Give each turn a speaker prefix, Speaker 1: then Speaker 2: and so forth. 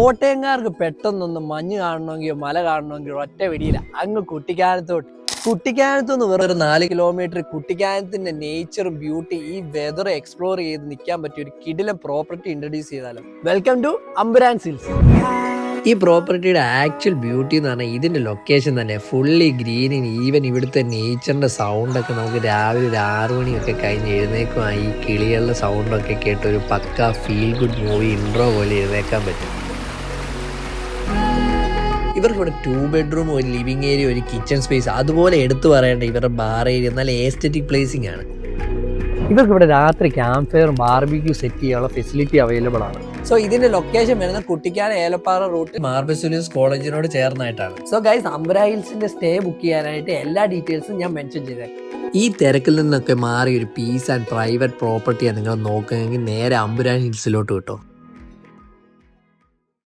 Speaker 1: കോട്ടയംകാർക്ക് പെട്ടെന്നൊന്ന് മഞ്ഞ് കാണണമെങ്കിലോ മല കാണണമെങ്കിലോ ഒറ്റ വെടിയില്ല അങ്ങ് കുട്ടിക്കാനത്തുനിന്ന് വെറും 4 കിലോമീറ്റർ കുട്ടിക്കാനത്തിന്റെ നേച്ചറും ബ്യൂട്ടി ഈ വെതർ എക്സ്പ്ലോർ ചെയ്ത് നിൽക്കാൻ പറ്റിയ ഒരു കിടിലം പ്രോപ്പർട്ടി ഇൻട്രൊഡ്യൂസ് ചെയ്താലോ. Welcome to Ambooran Hills. ഈ പ്രോപ്പർട്ടിയുടെ ആക്ച്വൽ ബ്യൂട്ടി എന്ന് പറഞ്ഞാൽ ഇതിന്റെ ലൊക്കേഷൻ തന്നെ ഫുള്ളി ഗ്രീനിങ്. ഈവൻ ഇവിടുത്തെ നേച്ചറിന്റെ സൗണ്ടൊക്കെ നമുക്ക് രാവിലെ ഒരു 6 മണിയൊക്കെ കഴിഞ്ഞ് എഴുന്നേക്കുമായി ഈ കിളികളുടെ സൗണ്ടൊക്കെ കേട്ട് ഒരു pakka feel good movie intro പോലെ എഴുന്നേക്കാൻ പറ്റും. ഇവർക്കിവിടെ 2 ബെഡ്റൂം, ഒരു ലിവിങ് ഏരിയ, ഒരു കിച്ചൺ സ്പേസ്, അതുപോലെ എടുത്തു പറയേണ്ട ഇവരുടെ ബാർ ഏരിയ നല്ല എസ്തെറ്റിക് പ്ലേസിംഗ് ആണ്. ഇവർക്കിവിടെ രാത്രി ക്യാമ്പ് ഫയറും ബാർബിക്യൂ സെറ്റ് ചെയ്യാനുള്ള ഫെസിലിറ്റി അവൈലബിൾ ആണ്. സോ ഇതിന്റെ ലൊക്കേഷൻ വരുന്നത് Kuttikkanam Elappara route marble studios കോളേജിനോട് ചേർന്നായിട്ടാണ്. സോ ഗൈസ്, അമ്പുരാ ഹിൽസിന്റെ സ്റ്റേ ബുക്ക് ചെയ്യാനായിട്ട് എല്ലാ ഡീറ്റെയിൽസും ഞാൻ മെൻഷൻ ചെയ്തേക്കാം. ഈ തിരക്കിൽ നിന്നൊക്കെ മാറി ഒരു പീസ് ആൻഡ് പ്രൈവറ്റ് പ്രോപ്പർട്ടിയാണ് നിങ്ങൾ നോക്കുകയെങ്കിൽ നേരെ അമ്പുരാൻ ഹിൽസിലോട്ട് കിട്ടും.